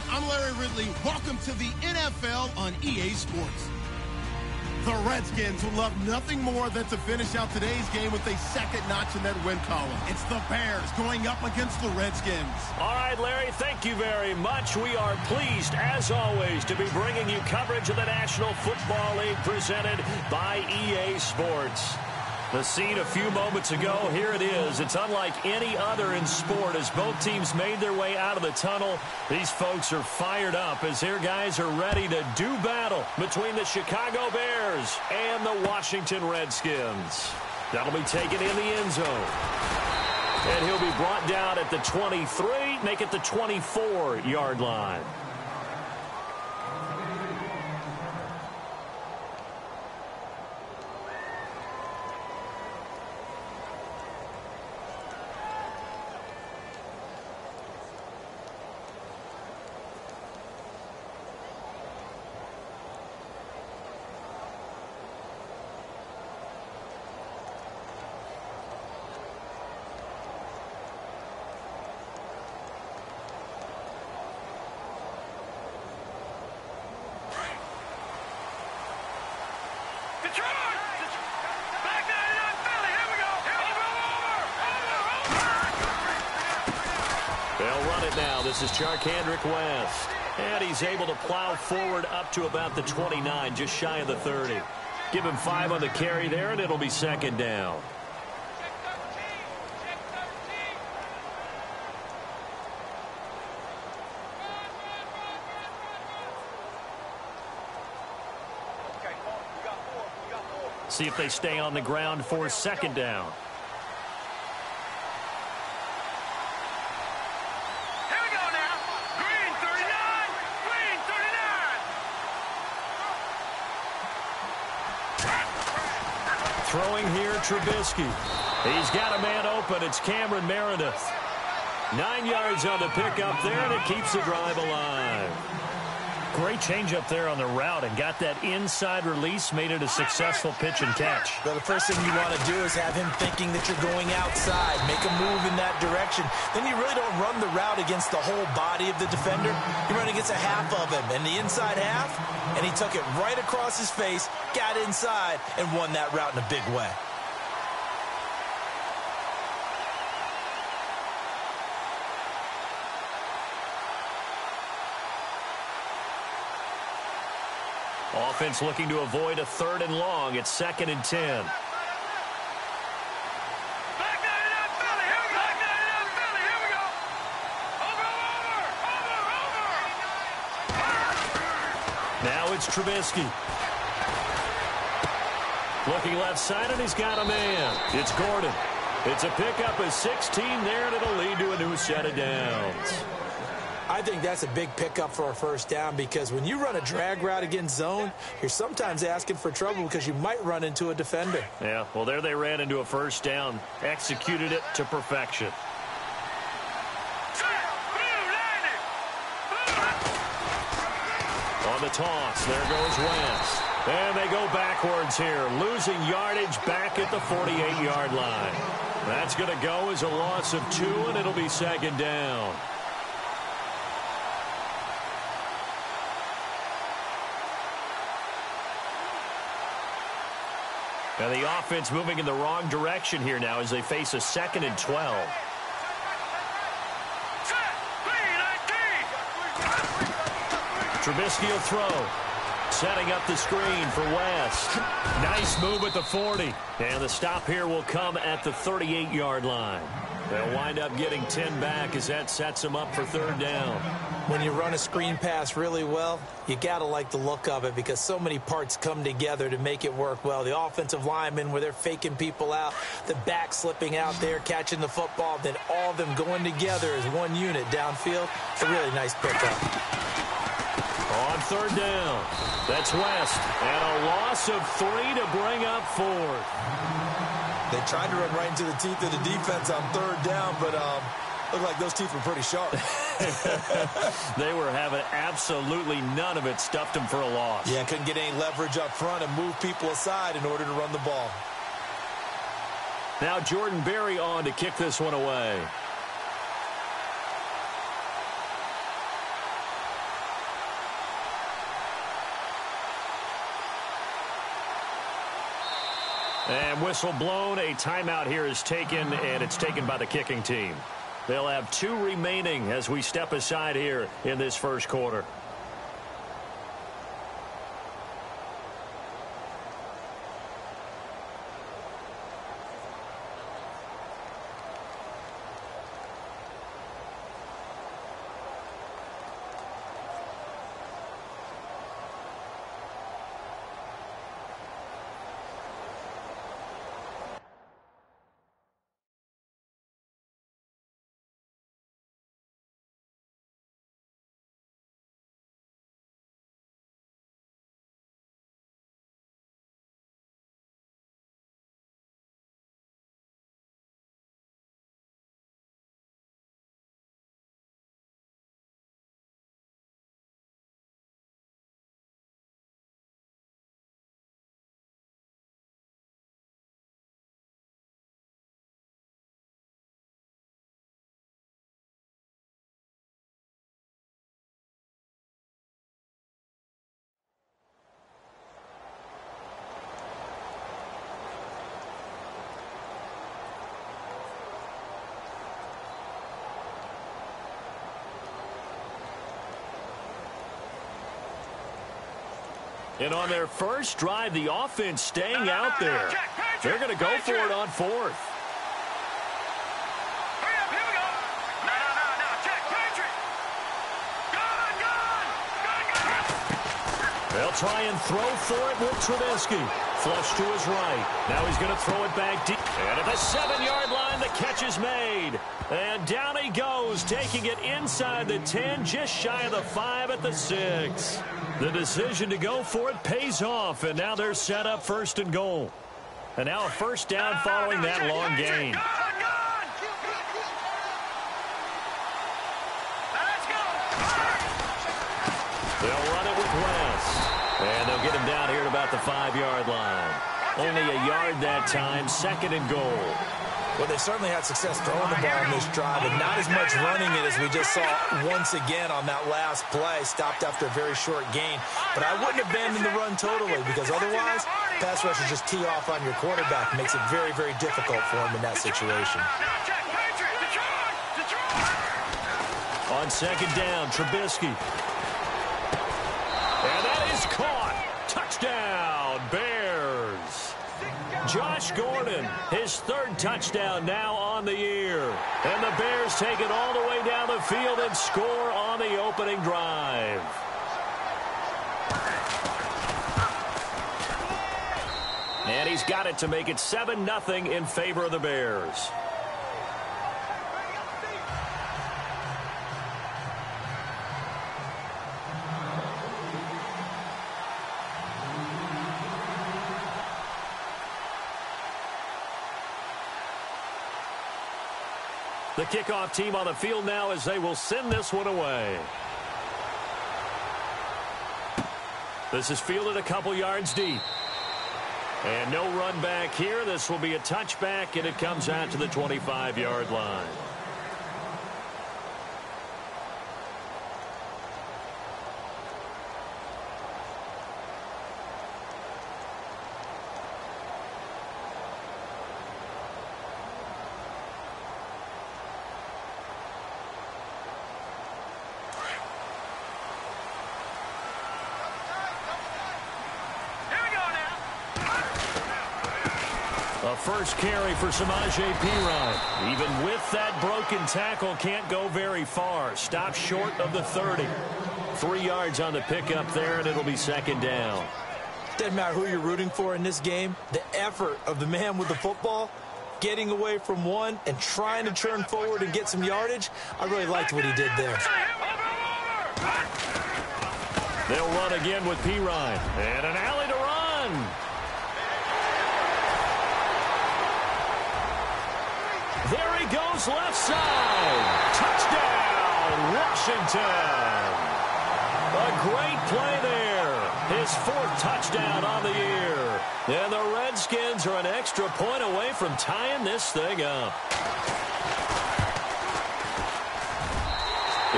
I'm Larry Ridley. Welcome to the NFL on EA Sports. The Redskins would love nothing more than to finish out today's game with a second notch in that win column. It's the Bears going up against the Redskins. All right, Larry, thank you very much. We are pleased, as always, to be bringing you coverage of the National Football League presented by EA Sports. The scene a few moments ago, here it is. It's unlike any other in sport as both teams made their way out of the tunnel. These folks are fired up as their guys are ready to do battle between the Chicago Bears and the Washington Redskins. That'll be taken in the end zone. And he'll be brought down at the 23, make it the 24-yard line. Now, this is Charkandrick West, and he's able to plow forward up to about the 29, just shy of the 30. Give him 5 on the carry there, and it'll be second down. See if they stay on the ground for second down. Throwing here, Trubisky. He's got a man open. It's Cameron Meredith. 9 yards on the pickup there, and it keeps the drive alive. Great change up there on the route and got that inside release, made it a successful pitch and catch. But the first thing you want to do is have him thinking that you're going outside, make a move in that direction. Then you really don't run the route against the whole body of the defender. You run against a half of him, and the inside half, and he took it right across his face, got inside, and won that route in a big way. Offense looking to avoid a 3rd and long. It's 2nd and 10. Now it's Trubisky. Looking left side, and he's got a man. It's Gordon. It's a pickup of 16 there, and it'll lead to a new set of downs. I think that's a big pickup for a first down because when you run a drag route against zone, you're sometimes asking for trouble because you might run into a defender. Yeah, well, there they ran into a first down, executed it to perfection. On the toss, there goes Wentz. And they go backwards here, losing yardage back at the 48-yard line. That's going to go as a loss of 2, and it'll be second down. And the offense moving in the wrong direction here now as they face a 2nd and 12. Trubisky will throw. Setting up the screen for West. Nice move at the 40. And the stop here will come at the 38-yard line. They'll wind up getting 10 back as that sets them up for 3rd down. When you run a screen pass really well, you got to like the look of it because so many parts come together to make it work well. The offensive linemen where they're faking people out, the back slipping out there, catching the football, then all of them going together as one unit downfield. It's a really nice pickup. On 3rd down, that's West. And a loss of 3 to bring up 4th. They tried to run right into the teeth of the defense on 3rd down, but looked like those teeth were pretty sharp. They were having absolutely none of it, stuffed them for a loss. Yeah, couldn't get any leverage up front and move people aside in order to run the ball. Now Jordan Berry on to kick this one away. And whistle blown. A timeout here is taken, and it's taken by the kicking team. They'll have 2 remaining as we step aside here in this first quarter. And on their first drive, the offense staying out there. They're going to go for it on 4th. They'll try and throw for it with Trubisky. Flush to his right. Now he's going to throw it back deep. And at the 7-yard line, the catch is made. And down he goes, taking it inside the 10, just shy of the 5 at the 6. The decision to go for it pays off, and now they're set up 1st and goal. And now a first down following that long gain. They'll run it with West. And they'll get him down here at about the 5-yard line. Only a yard that time, 2nd and goal. Well, they certainly had success throwing the ball on this drive, and not as much running it as we just saw once again on that last play. Stopped after a very short gain. But I wouldn't abandon the run totally, because otherwise, pass rushers just tee off on your quarterback. Makes it very, very difficult for him in that situation. On 2nd down, Trubisky. And that is caught. Touchdown, Bears. Josh Gordon, his 3rd touchdown now on the year. And the Bears take it all the way down the field and score on the opening drive. And he's got it to make it 7-0 in favor of the Bears. The kickoff team on the field now as they will send this one away. This is fielded a couple yards deep. And no run back here. This will be a touchback, and it comes out to the 25-yard line. A first carry for Samaje Perine. Even with that broken tackle, can't go very far. Stops short of the 30. 3 yards on the pickup there, and it'll be 2nd down. Doesn't matter who you're rooting for in this game. The effort of the man with the football, getting away from one and trying to turn forward and get some yardage, I really liked what he did there. They'll run again with Perine. And an alley to run. There he goes, left side. Touchdown, Washington. A great play there. His 4th touchdown on the year. And the Redskins are an extra point away from tying this thing up.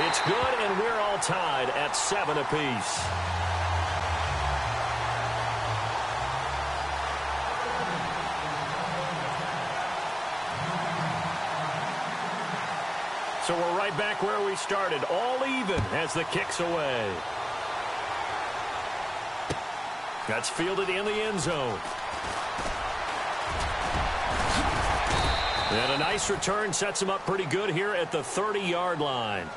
It's good, and we're all tied at 7 apiece. So we're right back where we started, all even as the kick's away. That's fielded in the end zone. And a nice return sets him up pretty good here at the 30-yard line.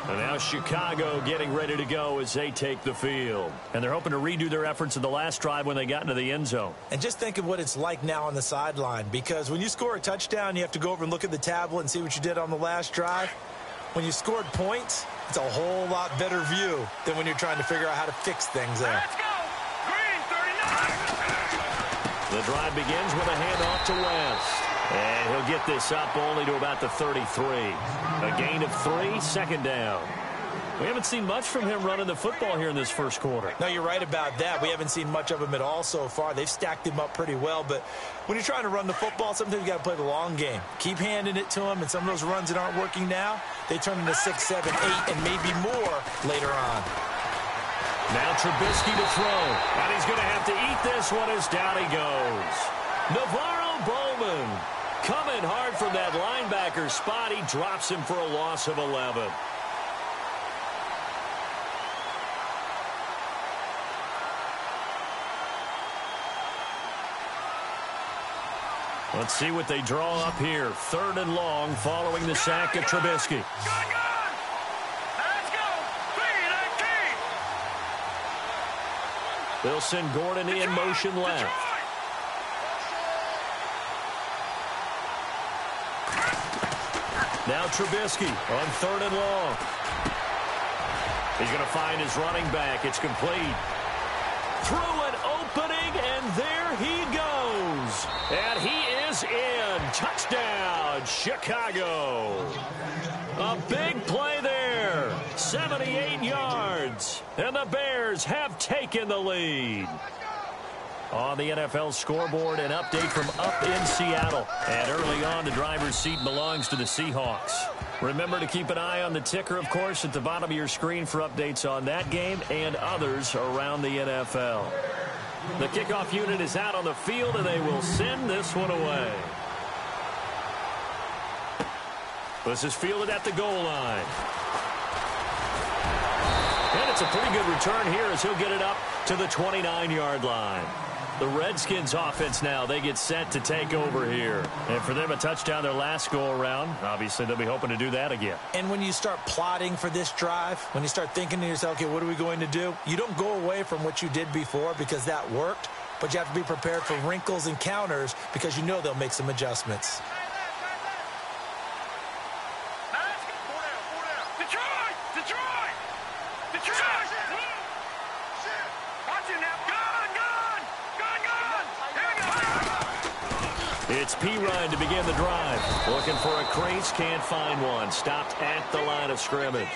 And now Chicago getting ready to go as they take the field. And they're hoping to redo their efforts in the last drive when they got into the end zone. And just think of what it's like now on the sideline, because when you score a touchdown, you have to go over and look at the tablet and see what you did on the last drive. When you scored points, it's a whole lot better view than when you're trying to figure out how to fix things there. Let's go! Green 39! The drive begins with a handoff to West. And he'll get this up only to about the 33. A gain of 3, second down. We haven't seen much from him running the football here in this first quarter. No, you're right about that. We haven't seen much of him at all so far. They've stacked him up pretty well. But when you're trying to run the football, sometimes you got to play the long game. Keep handing it to him, and some of those runs that aren't working now, they turn into 6, 7, 8, and maybe more later on. Now Trubisky to throw. And he's going to have to eat this one as down he goes. Navarro Bowman coming hard from that linebacker spot. He drops him for a loss of 11. Let's see what they draw up here. 3rd and long following the sack of Trubisky. Let's go. 3-19. They'll send Gordon in motion left. Now Trubisky on 3rd and long. He's going to find his running back. It's complete. Through an opening, and there he goes. And he is in. Touchdown, Chicago. A big play there. 78 yards. And the Bears have taken the lead. On the NFL scoreboard, an update from up in Seattle. And early on, the driver's seat belongs to the Seahawks. Remember to keep an eye on the ticker, of course, at the bottom of your screen for updates on that game and others around the NFL. The kickoff unit is out on the field, and they will send this one away. This is fielded at the goal line. And it's a pretty good return here as he'll get it up to the 29-yard line. The Redskins offense now, they get set to take over here. And for them, a touchdown their last go-around. Obviously, they'll be hoping to do that again. And when you start plotting for this drive, when you start thinking to yourself, okay, what are we going to do? You don't go away from what you did before because that worked, but you have to be prepared for wrinkles and counters because you know they'll make some adjustments. It's P-Ryan to begin the drive. Looking for a crease, can't find one. Stopped at the line of scrimmage.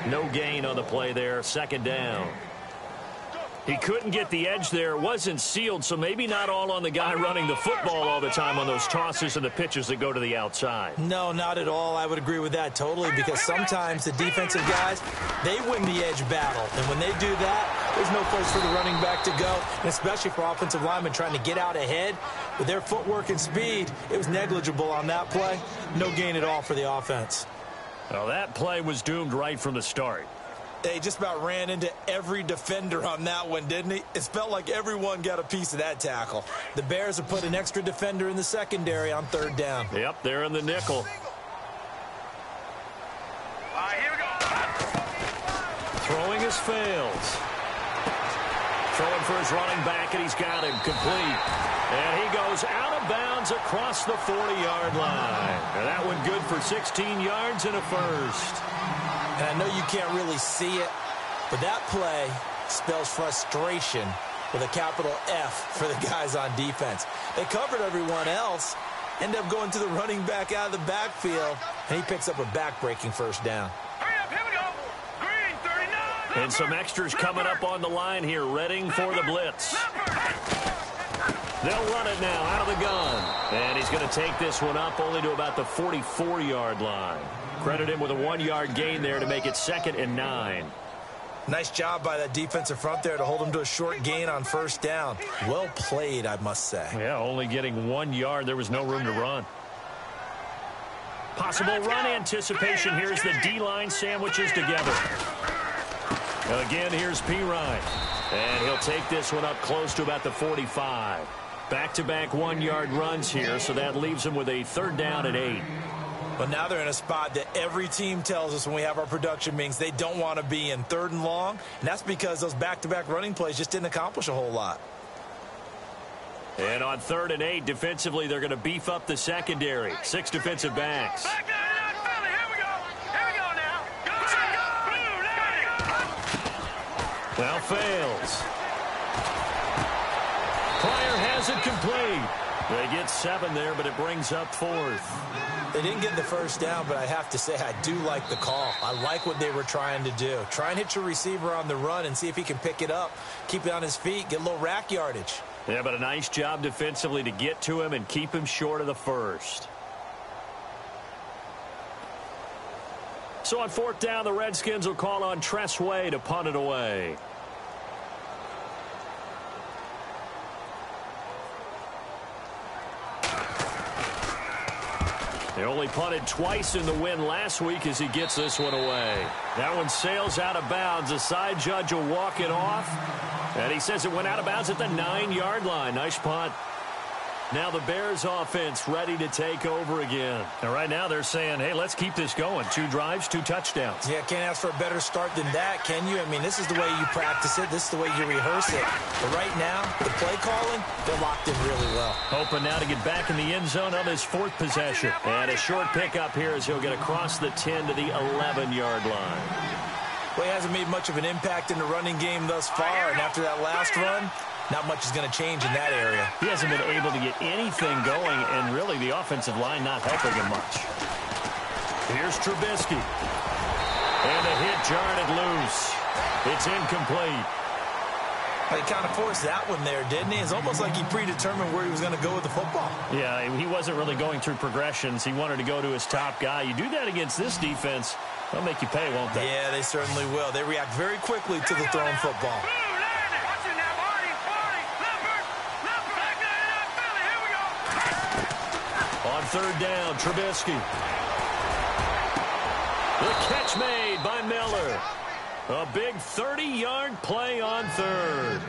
No gain on the play there, 2nd down. He couldn't get the edge there, wasn't sealed, so maybe not all on the guy running the football all the time on those tosses and the pitches that go to the outside. No, not at all. I would agree with that totally because sometimes the defensive guys, they win the edge battle. And when they do that, there's no place for the running back to go, and especially for offensive linemen trying to get out ahead. With their footwork and speed, it was negligible on that play. No gain at all for the offense. Well, that play was doomed right from the start. They just about ran into every defender on that one, didn't he? It felt like everyone got a piece of that tackle. The Bears have put an extra defender in the secondary on 3rd down. Yep, they're in the nickel. All right, here we go. Throwing his fails. Throwing for his running back, and he's got him complete. And he goes out of bounds across the 40-yard line. And that one good for 16 yards and a first. And I know you can't really see it, but that play spells frustration with a capital F for the guys on defense. They covered everyone else, end up going to the running back out of the backfield, and he picks up a back-breaking 1st down. Hurry up, here we go. Green 39. And some extras coming up on the line here, readying for the blitz. They'll run it now out of the gun. And he's going to take this one up only to about the 44-yard line. Credit him with a 1-yard gain there to make it 2nd and 9. Nice job by that defensive front there to hold him to a short gain on 1st down. Well played, I must say. Yeah, only getting 1 yard. There was no room to run. Possible run anticipation. Here's the D-line sandwiches together. Again, here's Pirine. And he'll take this one up close to about the 45. Back-to-back one-yard runs here, so that leaves him with a 3rd down and 8. But now they're in a spot that every team tells us when we have our production meetings they don't want to be in, 3rd and long. And that's because those back-to-back running plays just didn't accomplish a whole lot. And on 3rd and 8, defensively, they're going to beef up the secondary. 6 defensive backs. Back down, Philly. Here we go. Here we go now. Go, Well, fails. Pryor has it complete. They get 7 there, but it brings up 4th. They didn't get the 1st down, but I have to say I do like the call. I like what they were trying to do. Try and hit your receiver on the run and see if he can pick it up, keep it on his feet, get a little rack yardage. Yeah, but a nice job defensively to get to him and keep him short of the 1st. So on 4th down, the Redskins will call on Tressway to punt it away. They only punted twice in the win last week as he gets this one away. That one sails out of bounds. The side judge will walk it off. And he says it went out of bounds at the 9-yard line. Nice punt. Now the Bears offense ready to take over again. And right now they're saying, hey, let's keep this going. 2 drives, 2 touchdowns. Yeah, can't ask for a better start than that, can you? I mean, this is the way you practice it. This is the way you rehearse it. But right now, the play calling, they're locked in really well. Hoping now to get back in the end zone on his 4th possession. And a short pickup here as he'll get across the 10 to the 11-yard line. Well, he hasn't made much of an impact in the running game thus far, and after that last run, not much is going to change in that area. He hasn't been able to get anything going, and really the offensive line not helping him much. Here's Trubisky. And a hit jarred it loose. It's incomplete. He kind of forced that one there, didn't he? It's almost like he predetermined where he was going to go with the football. Yeah, he wasn't really going through progressions. He wanted to go to his top guy. You do that against this defense, they'll make you pay, won't they? Yeah, they certainly will. They react very quickly to the thrown football. On 3rd down, Trubisky. The catch made by Miller. A big 30-yard play on 3rd.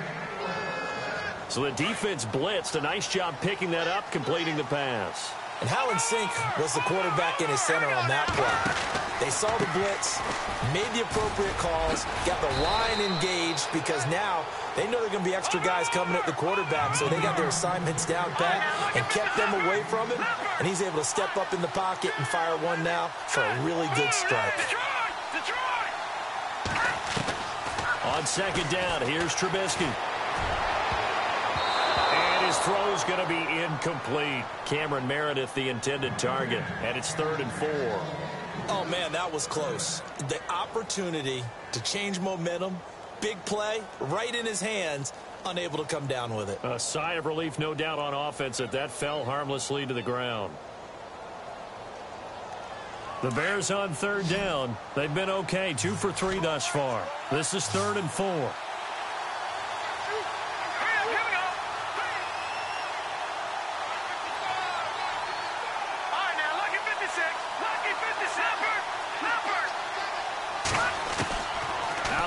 So the defense blitzed. A nice job picking that up, completing the pass. And how in sync was the quarterback in his center on that play? They saw the blitz, made the appropriate calls, got the line engaged because now they know there are going to be extra guys coming at the quarterback, so they got their assignments down pat and kept them away from him, and he's able to step up in the pocket and fire one now for a really good strike. On 2nd down, here's Trubisky. His throw's going to be incomplete. Cameron Meredith, the intended target, and it's 3rd and 4. Oh, man, that was close. The opportunity to change momentum, big play, right in his hands, unable to come down with it. A sigh of relief, no doubt, on offense that fell harmlessly to the ground. The Bears on 3rd down. They've been okay, 2 for 3 thus far. This is 3rd and 4.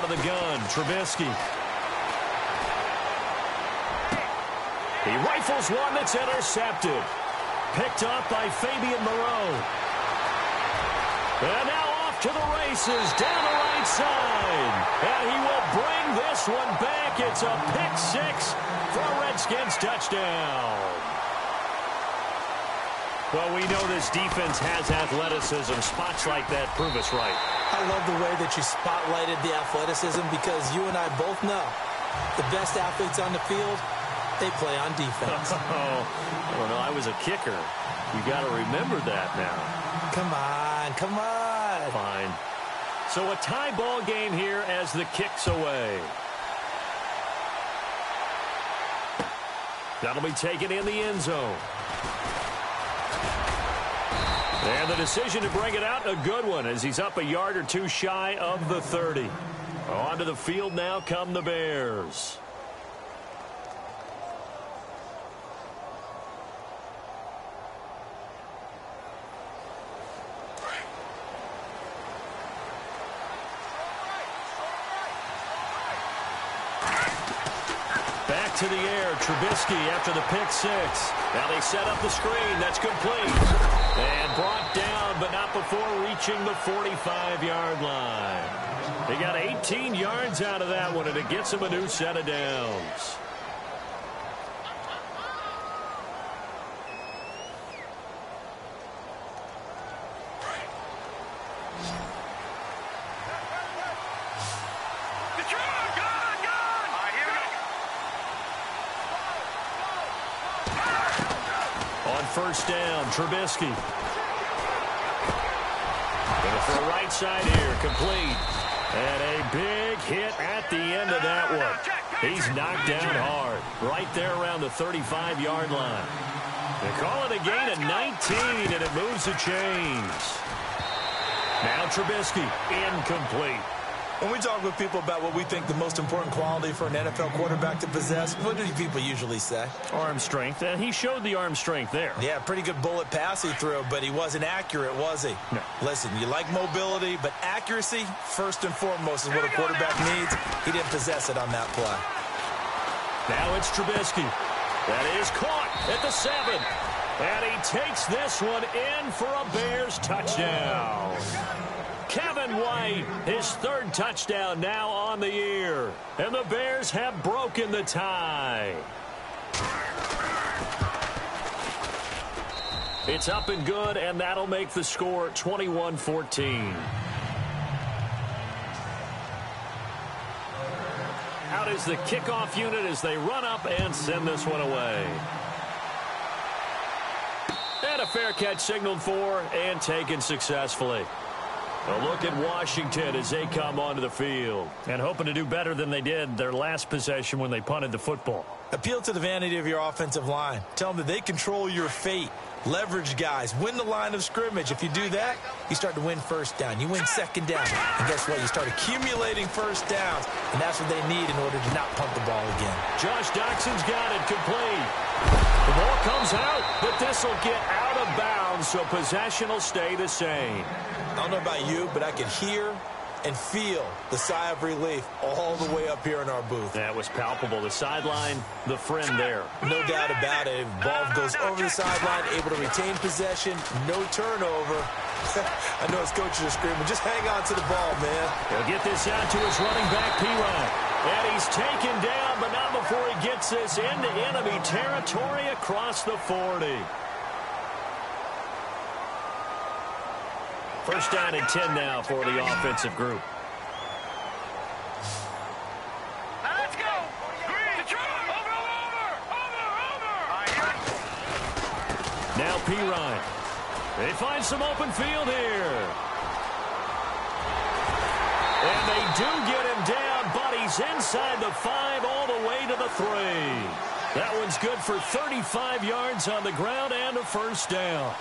The gun, Trubisky. He rifles one that's intercepted. Picked up by Fabian Moreau. And now off to the races down the right side. And he will bring this one back. It's a pick 6 for a Redskins touchdown. Well, we know this defense has athleticism. Spots like that prove us right. I love the way that you spotlighted the athleticism because you and I both know the best athletes on the field, they play on defense. Oh, I don't know. I was a kicker. You got to remember that now. Come on, come on. Fine. So a tie ball game here as the kick's away. That'll be taken in the end zone. And the decision to bring it out, a good one, as he's up a yard or 2 shy of the 30. Onto the field now come the Bears. back to the air. Trubisky after the pick six. Now they set up the screen. That's complete. And brought down, but not before reaching the 45-yard line. They got 18 yards out of that one, and it gets them a new set of downs. First down, Trubisky. Going for a right side here, complete. And a big hit at the end of that one. He's knocked down hard, right there around the 35-yard line. They call it a gain of 19, and it moves the chains. Now Trubisky, incomplete. When we talk with people about what we think the most important quality for an NFL quarterback to possess, what do people usually say? Arm strength, and he showed the arm strength there. Yeah, pretty good bullet pass he threw, but he wasn't accurate, was he? No. Listen, you like mobility, but accuracy, first and foremost, is what a quarterback needs. He didn't possess it on that play. Now it's Trubisky. That is caught at the 7. And he takes this one in for a Bears touchdown. Kevin White, his third touchdown now on the year. And the Bears have broken the tie. It's up and good, and that'll make the score 21-14. Out is the kickoff unit as they run up and send this one away. And a fair catch signaled for and taken successfully. A look at Washington as they come onto the field. And hoping to do better than they did their last possession when they punted the football. Appeal to the vanity of your offensive line. Tell them that they control your fate. Leverage guys. Win the line of scrimmage. If you do that, you start to win first down. You win second down. And guess what? You start accumulating first downs. And that's what they need in order to not punt the ball again. Josh Doxson's got it complete. The ball comes out, but this will get out of bounds, so possession will stay the same. I don't know about you, but I could hear and feel the sigh of relief all the way up here in our booth. That was palpable. The sideline, the friend there. No doubt about it. Ball goes over the sideline, able to retain possession, no turnover. I know his coaches are screaming, just hang on to the ball, man. He'll get this out to his running back, P-Ryan. And he's taken down, but not before he gets this into enemy territory across the 40. First down and 10 now for the offensive group. Now let's go. Green. Over. Now P-Ryan. They find some open field here. And they do get him down, but he's inside the 5 all the way to the 3. That one's good for 35 yards on the ground and a first down.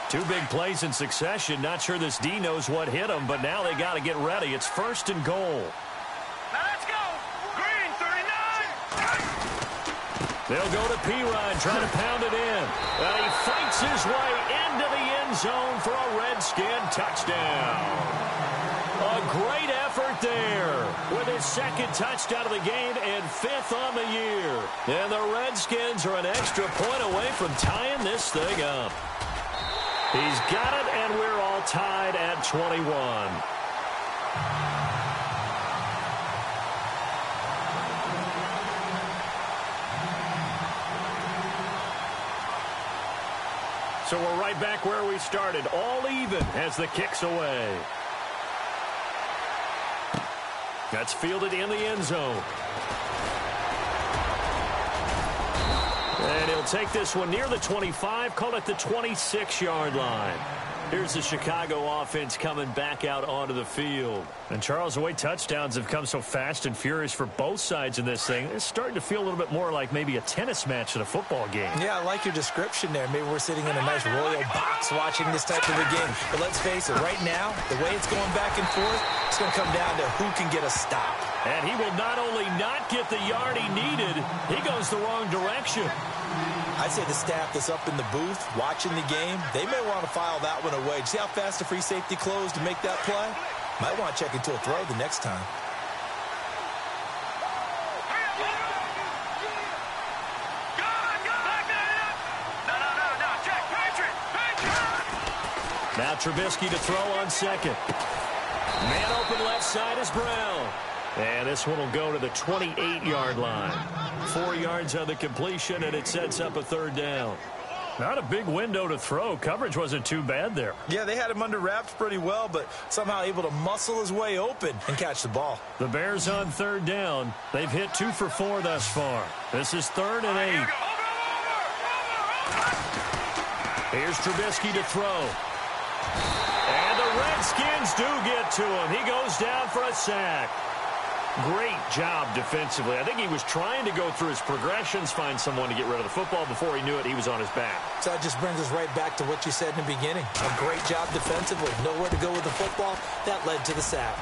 Two big plays in succession. Not sure this D knows what hit him, but now they got to get ready. It's first and goal. Now let's go. Green, 39. They'll go to P-Ryan, trying to pound it in. And he fights his way into the end zone for a Redskin touchdown. A great effort there with his second touchdown of the game and 5th on the year. And the Redskins are an extra point away from tying this thing up. He's got it, and we're all tied at 21. So we're right back where we started, all even as the kick's away. That's fielded in the end zone. And he'll take this one near the 25, call it the 26-yard line. Here's the Chicago offense coming back out onto the field. And, Charles, the way touchdowns have come so fast and furious for both sides in this thing, it's starting to feel a little bit more like maybe a tennis match than a football game. Yeah, I like your description there. Maybe we're sitting in a nice royal box watching this type of a game. But let's face it, right now, the way it's going back and forth, it's going to come down to who can get a stop. And he will not only not get the yard he needed, he goes the wrong direction. I'd say the staff that's up in the booth watching the game, they may want to file that one away. See how fast the free safety closed to make that play? Might want to check into a throw the next time. Now Trubisky to throw on second. Man open left side is Brown. And this one will go to the 28-yard line. 4 yards on the completion, and it sets up a third down. Not a big window to throw. Coverage wasn't too bad there. Yeah, they had him under wraps pretty well, but somehow able to muscle his way open and catch the ball. The Bears on third down. They've hit 2 for 4 thus far. This is 3rd and 8. Here's Trubisky to throw. And the Redskins do get to him. He goes down for a sack. Great job defensively. I think he was trying to go through his progressions, find someone to get rid of the football. Before he knew it, he was on his back. So that just brings us right back to what you said in the beginning. A great job defensively. Nowhere to go with the football. That led to the sack.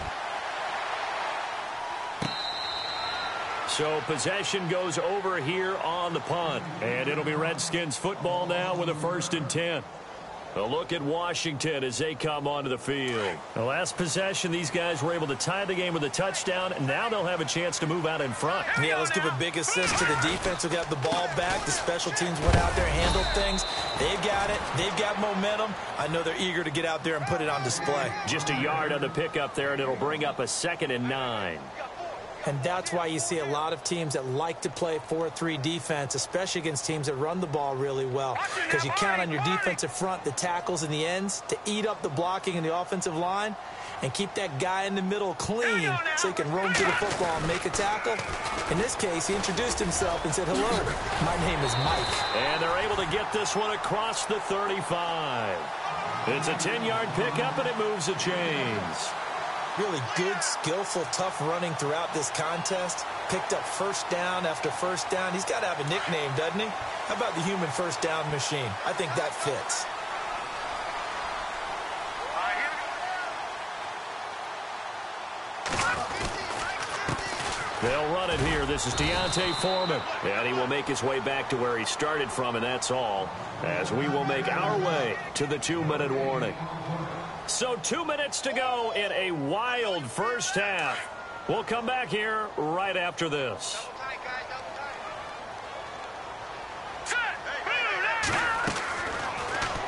So possession goes over here on the punt. And it'll be Redskins football now with a 1st and 10. A look at Washington as they come onto the field. The last possession, these guys were able to tie the game with a touchdown, and now they'll have a chance to move out in front. Yeah, let's give a big assist to the defense who got the ball back. The special teams went out there and handled things. They've got it. They've got momentum. I know they're eager to get out there and put it on display. Just a yard on the pickup there, and it'll bring up a 2nd and 9. And that's why you see a lot of teams that like to play 4-3 defense, especially against teams that run the ball really well. Because you count on your defensive front, the tackles and the ends, to eat up the blocking in the offensive line and keep that guy in the middle clean so he can roam to the football and make a tackle. In this case, he introduced himself and said, "Hello, my name is Mike." And they're able to get this one across the 35. It's a 10-yard pickup, and it moves the chains. Really good, skillful, tough running throughout this contest. Picked up 1st down after 1st down. He's got to have a nickname, doesn't he? How about the human 1st down machine? I think that fits. They'll run it here. This is Deontay Foreman. And he will make his way back to where he started from, and that's all. As we will make our way to the 2-minute warning. So 2 minutes to go in a wild first half. We'll come back here right after this.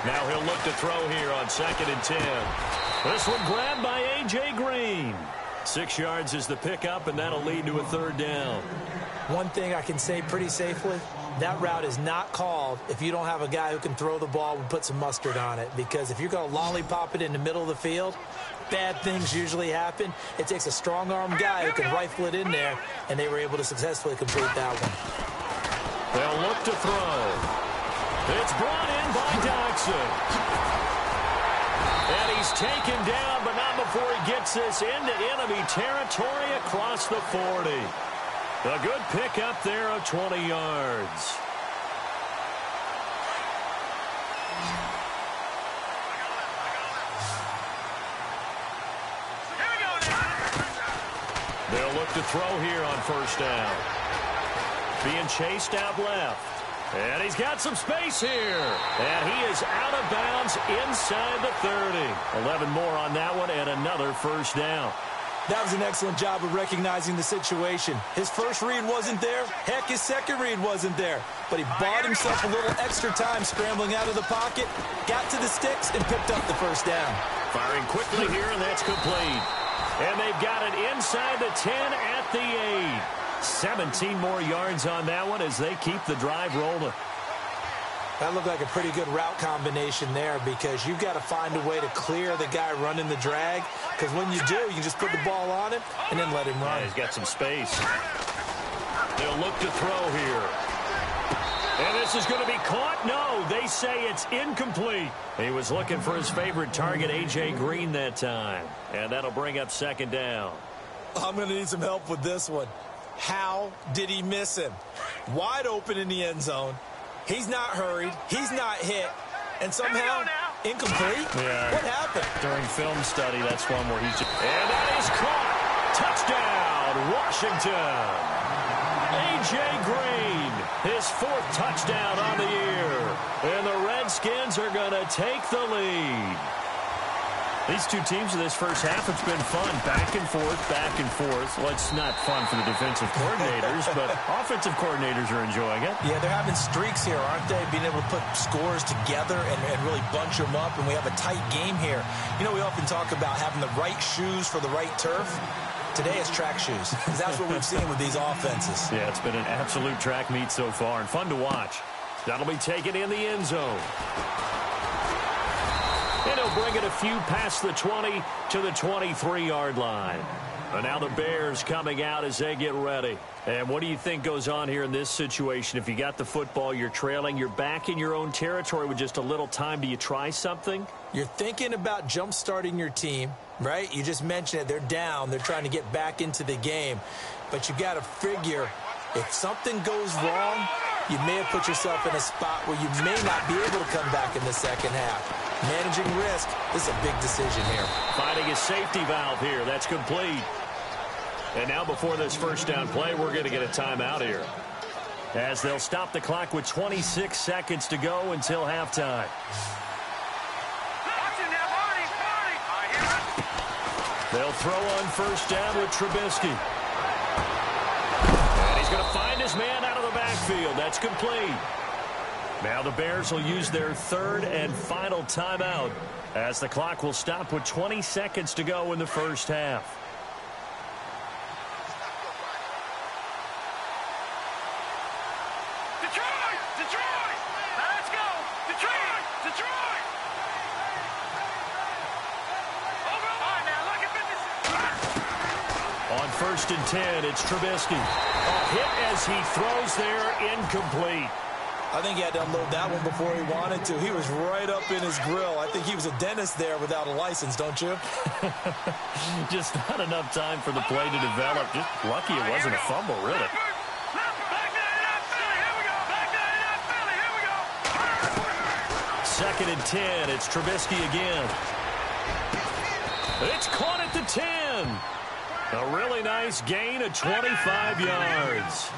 Now he'll look to throw here on 2nd and 10. This one grabbed by A.J. Green. 6 yards is the pickup, and that'll lead to a 3rd down. One thing I can say pretty safely, that route is not called if you don't have a guy who can throw the ball and put some mustard on it. Because if you're going to lollipop it in the middle of the field, bad things usually happen. It takes a strong-arm guy who can rifle it in there, and they were able to successfully complete that one. They'll look to throw. It's brought in by Doxson. And he's taken down, but not before he gets this into enemy territory across the 40. A good pickup there of 20 yards. They'll look to throw here on 1st down. Being chased out left. And he's got some space here. And he is out of bounds inside the 30. 11 more on that one and another 1st down. That was an excellent job of recognizing the situation. His first read wasn't there. Heck, his second read wasn't there. But he bought himself a little extra time scrambling out of the pocket, got to the sticks, and picked up the 1st down. Firing quickly here, and that's complete. And they've got it inside the 10 at the 8. 17 more yards on that one as they keep the drive rolling. That looked like a pretty good route combination there because you've got to find a way to clear the guy running the drag, because when you do, you just put the ball on him and then let him run. Yeah, he's got some space. They'll look to throw here. And this is going to be caught. No, they say it's incomplete. He was looking for his favorite target, A.J. Green, that time. And that'll bring up 2nd down. I'm going to need some help with this one. How did he miss him? Wide open in the end zone. He's not hurried. He's not hit. And somehow, incomplete? Yeah. What happened? During film study, that's one where he's just... And that is caught. Touchdown, Washington. A.J. Green, his 4th touchdown on the year. And the Redskins are going to take the lead. These two teams in this first half, it's been fun. Back and forth, back and forth. Well, it's not fun for the defensive coordinators, but offensive coordinators are enjoying it. Yeah, they're having streaks here, aren't they? Being able to put scores together and really bunch them up, and we have a tight game here. You know, we often talk about having the right shoes for the right turf. Today it's track shoes, because that's what we've seen with these offenses. Yeah, it's been an absolute track meet so far, and fun to watch. That'll be taken in the end zone. And he'll bring it a few past the 20 to the 23-yard line. And now the Bears coming out as they get ready. And what do you think goes on here in this situation? If you got the football, you're trailing, you're back in your own territory with just a little time. Do you try something? You're thinking about jump-starting your team, right? You just mentioned it. They're down. They're trying to get back into the game. But you got to figure if something goes wrong, you may have put yourself in a spot where you may not be able to come back in the second half. Managing risk, this is a big decision here. Finding a safety valve here. That's complete. And now before this first down play, we're going to get a timeout here, as they'll stop the clock with 26 seconds to go until halftime. They'll throw on first down with Trubisky. And he's going to find his man out of the backfield. That's complete. Now the Bears will use their 3rd and final timeout, as the clock will stop with 20 seconds to go in the first half. Detroit! Detroit! Now let's go! Detroit! Detroit! Over! All right, now look at 50. On 1st and 10, it's Trubisky. A hit as he throws there, incomplete. I think he had to unload that one before he wanted to. He was right up in his grill. I think he was a dentist there without a license, don't you? Just not enough time for the play to develop. Just lucky it wasn't a fumble, really. Second and 10. It's Trubisky again. It's caught at the 10. A really nice gain of 25 yards.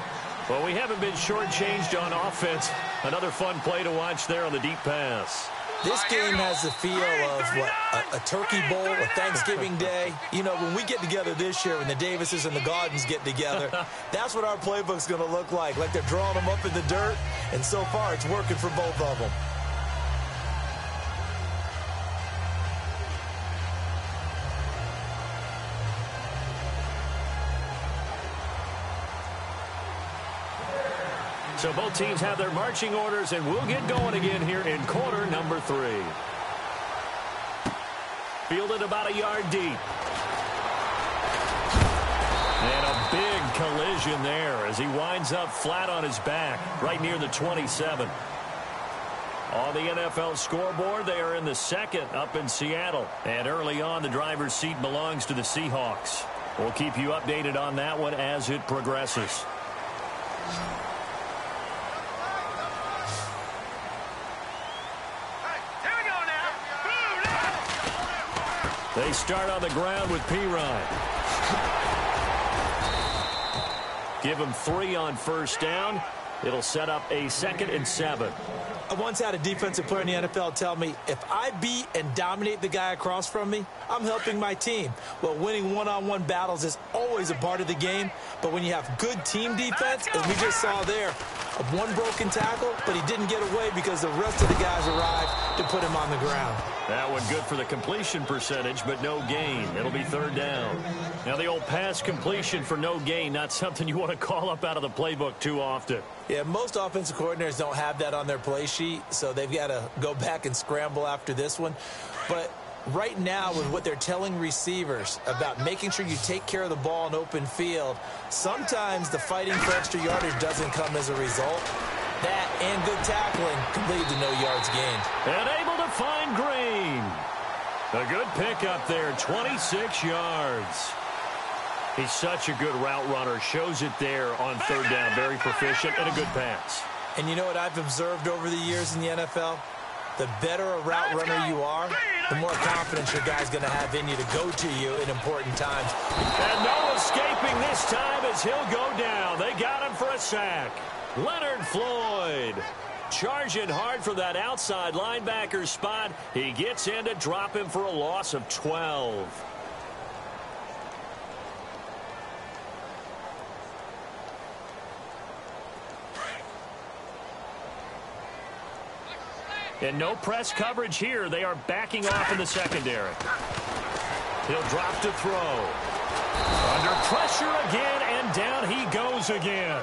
Well, we haven't been shortchanged on offense. Another fun play to watch there on the deep pass. This game has the feel of, what, a turkey bowl, a Thanksgiving day. You know, when we get together this year, when the Davises and the Gardens get together, that's what our playbook's going to look like they're drawing them up in the dirt, and so far it's working for both of them. So both teams have their marching orders, and we'll get going again here in quarter number 3. Fielded about a yard deep. And a big collision there as he winds up flat on his back, right near the 27. On the NFL scoreboard, they are in the 2nd up in Seattle. And early on, the driver's seat belongs to the Seahawks. We'll keep you updated on that one as it progresses. They start on the ground with P-Ryan. Give him 3 on first down. It'll set up a 2nd and 7. I once had a defensive player in the NFL tell me, if I beat and dominate the guy across from me, I'm helping my team. Well, winning one-on-one battles is always a part of the game, but when you have good team defense, as we just saw there, one broken tackle, but he didn't get away because the rest of the guys arrived to put him on the ground. That one good for the completion percentage, but no gain. It'll be 3rd down. Now the old pass completion for no gain, not something you want to call up out of the playbook too often. Yeah, most offensive coordinators don't have that on their play sheet, so they've got to go back and scramble after this one. But right now, with what they're telling receivers about making sure you take care of the ball in open field, sometimes the fighting for extra yardage doesn't come as a result. That and good tackling can lead to no yards gained. And able to find Green. A good pickup there, 26 yards. He's such a good route runner. Shows it there on 3rd down. Very proficient and a good pass. And you know what I've observed over the years in the NFL? The better a route runner you are, the more confidence your guy's going to have in you to go to you in important times. And no escaping this time as he'll go down. They got him for a sack. Leonard Floyd charging hard for that outside linebacker spot. He gets in to drop him for a loss of 12. And no press coverage here. They are backing off in the secondary. He'll drop to throw. Under pressure again, and down he goes again.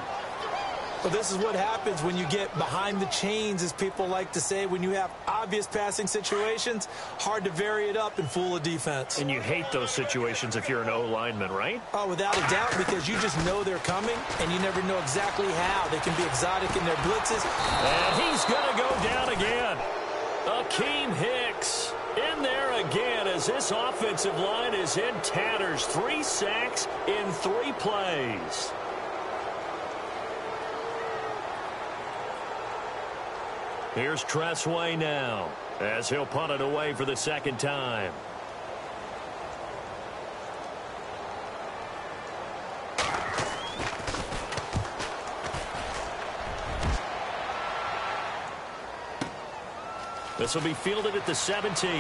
Well, this is what happens when you get behind the chains, as people like to say. When you have obvious passing situations, hard to vary it up and fool a defense. And you hate those situations if you're an O-lineman, right? Oh, without a doubt, because you just know they're coming, and you never know exactly how. They can be exotic in their blitzes. And he's going to go down again. Akeem Hicks in there again as this offensive line is in tatters. 3 sacks in 3 plays. Here's Tressway now as he'll punt it away for the second time. This will be fielded at the 17.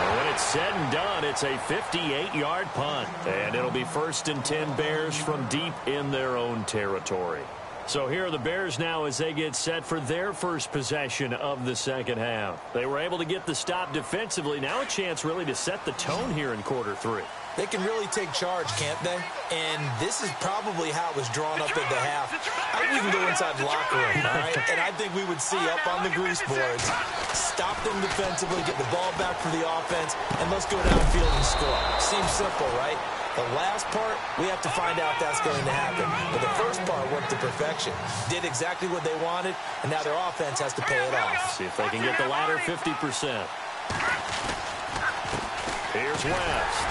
When it's said and done, it's a 58-yard punt. And it'll be 1st and 10 Bears from deep in their own territory. So here are the Bears now as they get set for their first possession of the second half. They were able to get the stop defensively. Now a chance really to set the tone here in quarter 3. They can really take charge, can't they? And this is probably how it was drawn up at the half. I think we can go inside the locker room, all right? And I think we would see up on the grease boards, stop them defensively, get the ball back for the offense, and let's go downfield and score. Seems simple, right? The last part, we have to find out if that's going to happen. But the first part worked to perfection. Did exactly what they wanted, and now their offense has to pay it off. See if they can get the latter 50%. Here's West.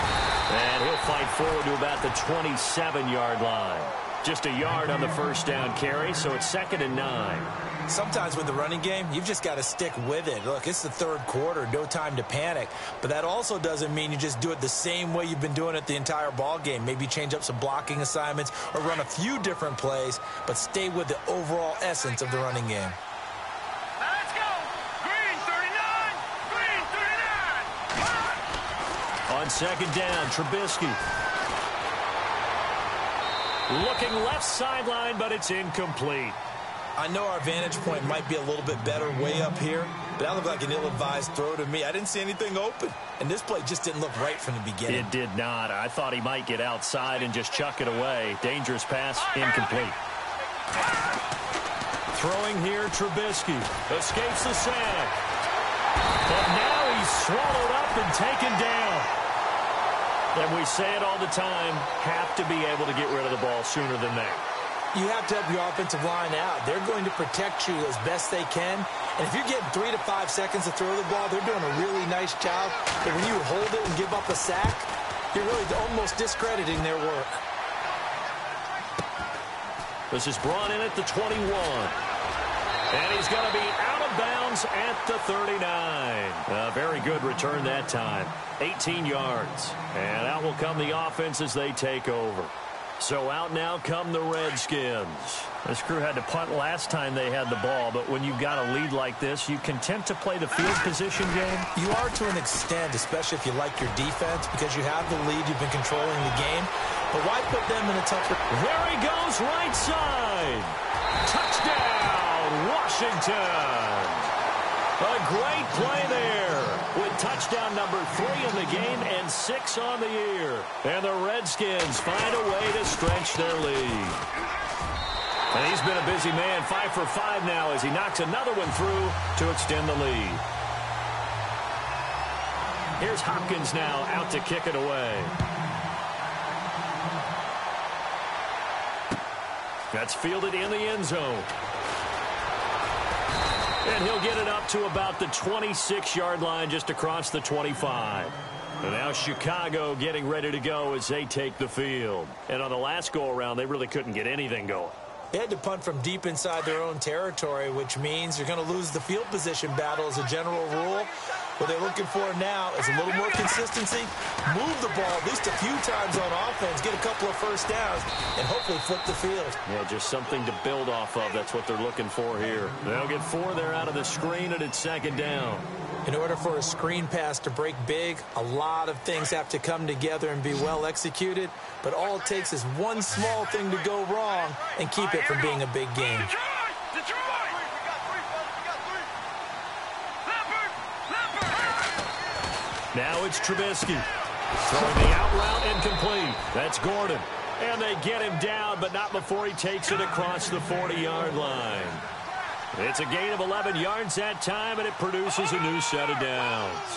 And he'll fight forward to about the 27-yard line. Just a yard on the first down carry, so it's 2nd and 9. Sometimes with the running game, you've just got to stick with it. Look, it's the 3rd quarter, no time to panic. But that also doesn't mean you just do it the same way you've been doing it the entire ball game. Maybe change up some blocking assignments or run a few different plays, but stay with the overall essence of the running game. Let's go! Green 39! Green 39! On 2nd down, Trubisky. Looking left sideline, but it's incomplete. I know our vantage point might be a little bit better way up here, but that looked like an ill-advised throw to me. I didn't see anything open, and this play just didn't look right from the beginning. It did not. I thought he might get outside and just chuck it away. Dangerous pass, incomplete. Throwing here, Trubisky. Escapes the sack. But now he's swallowed up and taken down. And we say it all the time, have to be able to get rid of the ball sooner than that. You have to help your offensive line out. They're going to protect you as best they can. And if you're getting 3 to 5 seconds to throw the ball, they're doing a really nice job. But when you hold it and give up a sack, you're really almost discrediting their work. This is brought in at the 21. And he's going to be out of bounds at the 39. A very good return that time. 18 yards. And out will come the offense as they take over. So out now come the Redskins. This crew had to punt last time they had the ball, but when you've got a lead like this, you content to play the field position game? You are to an extent, especially if you like your defense, because you have the lead, you've been controlling the game. But why put them in a tougher... There he goes, right side. Touchdown, Washington. A great play there with touchdown number 3 in the game and 6 on the year. And the Redskins find a way to stretch their lead. And he's been a busy man, 5 for 5 now as he knocks another one through to extend the lead. Here's Hopkins now out to kick it away. That's fielded in the end zone. And he'll get it up to about the 26-yard line just across the 25. And now Chicago getting ready to go as they take the field. And on the last go-around, they really couldn't get anything going. They had to punt from deep inside their own territory, which means you're going to lose the field position battle as a general rule. What they're looking for now is a little more consistency, move the ball at least a few times on offense, get a couple of first downs, and hopefully flip the field. Yeah, just something to build off of. That's what they're looking for here. They'll get 4 there out of the screen, and it's second down. In order for a screen pass to break big, a lot of things have to come together and be well executed, but all it takes is one small thing to go wrong and keep it from being a big game. Now it's Trubisky. Throwing the out route incomplete. That's Gordon. And they get him down, but not before he takes it across the 40-yard line. It's a gain of 11 yards that time, and it produces a new set of downs.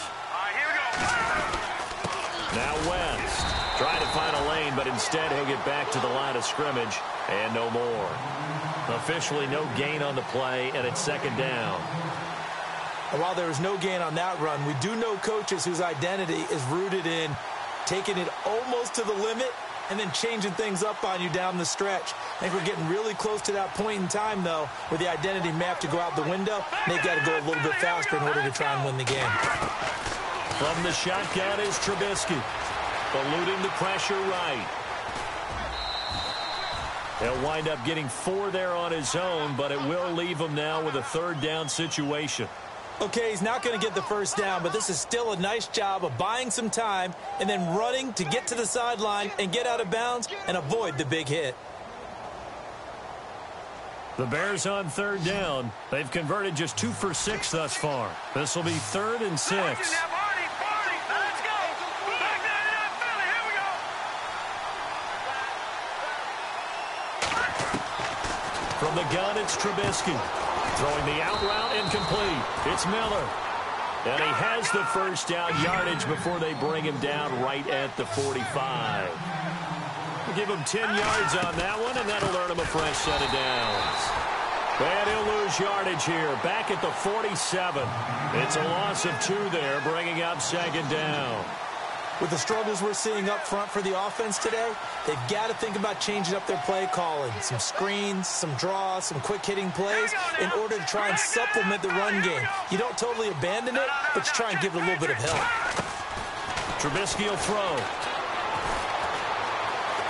Here we go. Now West. Trying to find a lane, but instead he'll get back to the line of scrimmage, and no more. Officially no gain on the play, and it's second down. While there was no gain on that run, we do know coaches whose identity is rooted in taking it almost to the limit and then changing things up on you down the stretch. I think we're getting really close to that point in time, though, where the identity map to go out the window, and they've got to go a little bit faster in order to try and win the game. From the shotgun is Trubisky, eluding the pressure right. He'll wind up getting 4 there on his own, but it will leave him now with a third down situation. Okay, he's not going to get the first down, but this is still a nice job of buying some time and then running to get to the sideline and get out of bounds and avoid the big hit. The Bears on third down. They've converted just 2 for 6 thus far. This will be 3rd and 6. Let's go. Back down in that Philly. Here we go. From the gun, it's Trubisky. Throwing the out route incomplete. It's Miller. And he has the first down yardage before they bring him down right at the 45. We'll give him 10 yards on that one, and that'll earn him a fresh set of downs. And he'll lose yardage here, back at the 47. It's a loss of 2 there, bringing up second down. With the struggles we're seeing up front for the offense today, they've got to think about changing up their play calling. Some screens, some draws, some quick-hitting plays in order to try and supplement the run game. You don't totally abandon it, but you try and give it a little bit of help. Trubisky will throw.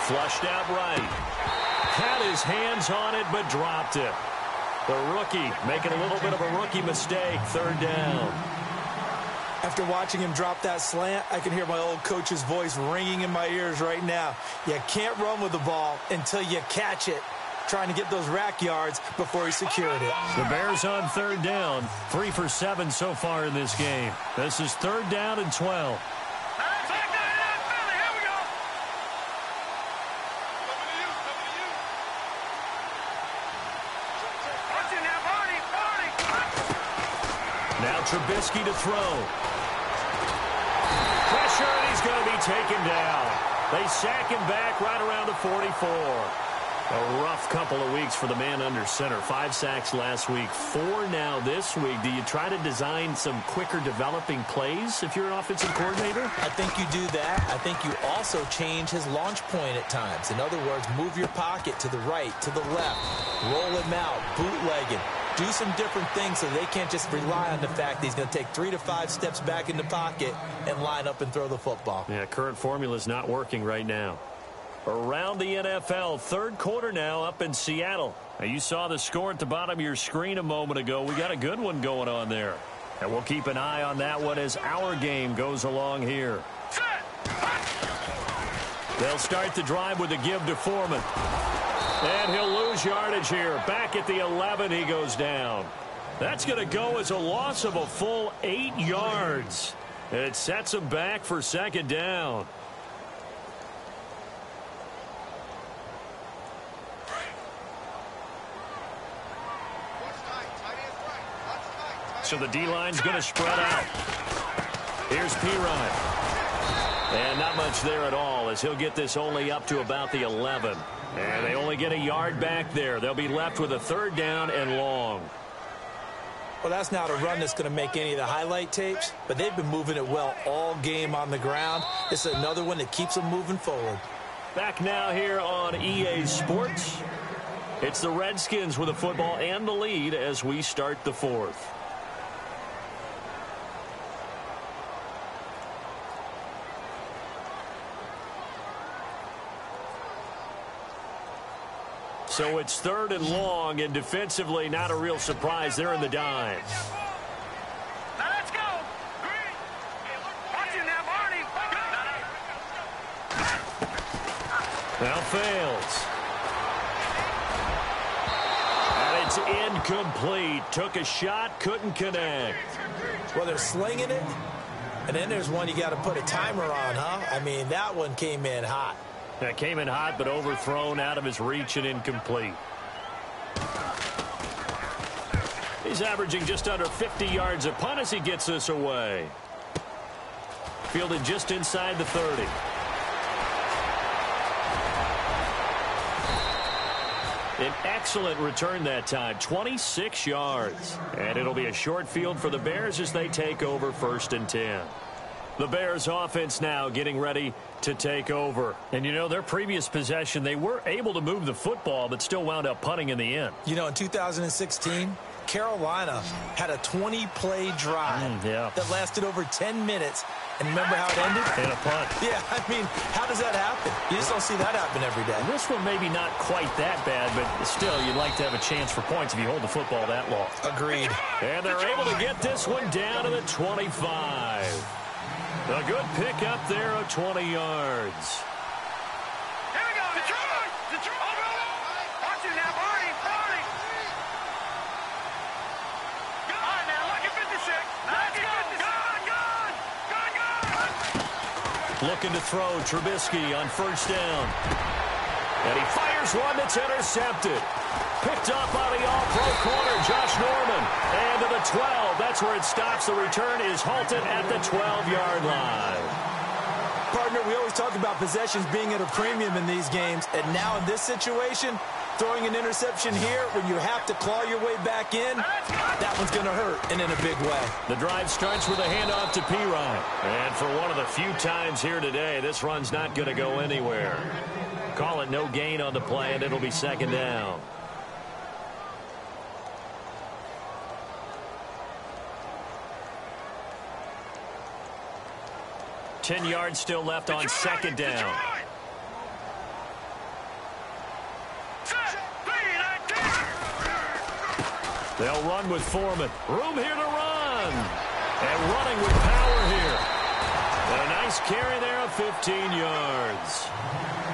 Flushed out right. Had his hands on it, but dropped it. The rookie making a little bit of a rookie mistake, third down. After watching him drop that slant, I can hear my old coach's voice ringing in my ears right now. You can't run with the ball until you catch it. Trying to get those rack yards before he secured it. The Bears on third down, 3 for 7 so far in this game. This is 3rd down and 12. Now Trubisky to throw. Pressure, and he's going to be taken down. They sack him back right around the 44. A rough couple of weeks for the man under center. 5 sacks last week, 4 now this week. Do you try to design some quicker developing plays if you're an offensive coordinator? I think you do that. I think you also change his launch point at times. In other words, move your pocket to the right, to the left, roll him out, bootleg him. Do some different things so they can't just rely on the fact that he's going to take 3 to 5 steps back in the pocket and line up and throw the football. Yeah, current formula is not working right now. Around the NFL, 3rd quarter now up in Seattle. Now, you saw the score at the bottom of your screen a moment ago. We got a good one going on there. And we'll keep an eye on that one as our game goes along here. They'll start the drive with a give to Foreman. And he'll lose yardage here. Back at the 11, he goes down. That's going to go as a loss of a full 8 yards. It sets him back for second down. So the D-line's going to spread out. Here's Pirine. And not much there at all as he'll get this only up to about the 11. And they only get a yard back there. They'll be left with a 3rd down and long. Well, that's not a run that's going to make any of the highlight tapes, but they've been moving it well all game on the ground. It's another one that keeps them moving forward. Back now here on EA Sports. It's the Redskins with the football and the lead as we start the fourth. So it's 3rd and long, and defensively not a real surprise. They're in the dime. Now let's go. Watch it now, Barney. Now fails. And it's incomplete. Took a shot, couldn't connect. Well, they're slinging it, and then there's one you got to put a timer on, huh? I mean, that one came in hot. That came in hot, but overthrown, out of his reach, and incomplete. He's averaging just under 50 yards a punt as he gets this away. Fielded just inside the 30. An excellent return that time, 26 yards. And it'll be a short field for the Bears as they take over 1st and 10. The Bears offense now getting ready to take over. And, you know, their previous possession, they were able to move the football, but still wound up punting in the end. You know, in 2016, Carolina had a 20-play drive that lasted over 10 minutes. And remember how it ended? In a punt. Yeah, I mean, how does that happen? You just don't see that happen every day. This one maybe not quite that bad, but still, you'd like to have a chance for points if you hold the football that long. Agreed. And they're able to get this one down to the 25. A good pick up there of 20 yards. Here we go. Detroit. Detroit. Watch it now, Barney. Barney. All right, now, look at 56. Let's go. Good. Looking to throw Trubisky on 1st down. And he fires one that's intercepted. Picked up by the all-pro corner, Josh Norman. And to the 12. That's where it stops. The return is halted at the 12-yard line. Partner, we always talk about possessions being at a premium in these games. And now in this situation, throwing an interception here when you have to claw your way back in, that one's going to hurt, and in a big way. The drive starts with a handoff to Pirine. And for one of the few times here today, this run's not going to go anywhere. Call it no gain on the play, and it'll be 2nd down. Ten yards still left on 2nd down. They'll run with Foreman. Room here to run. And running with power here. And a nice carry there of 15 yards.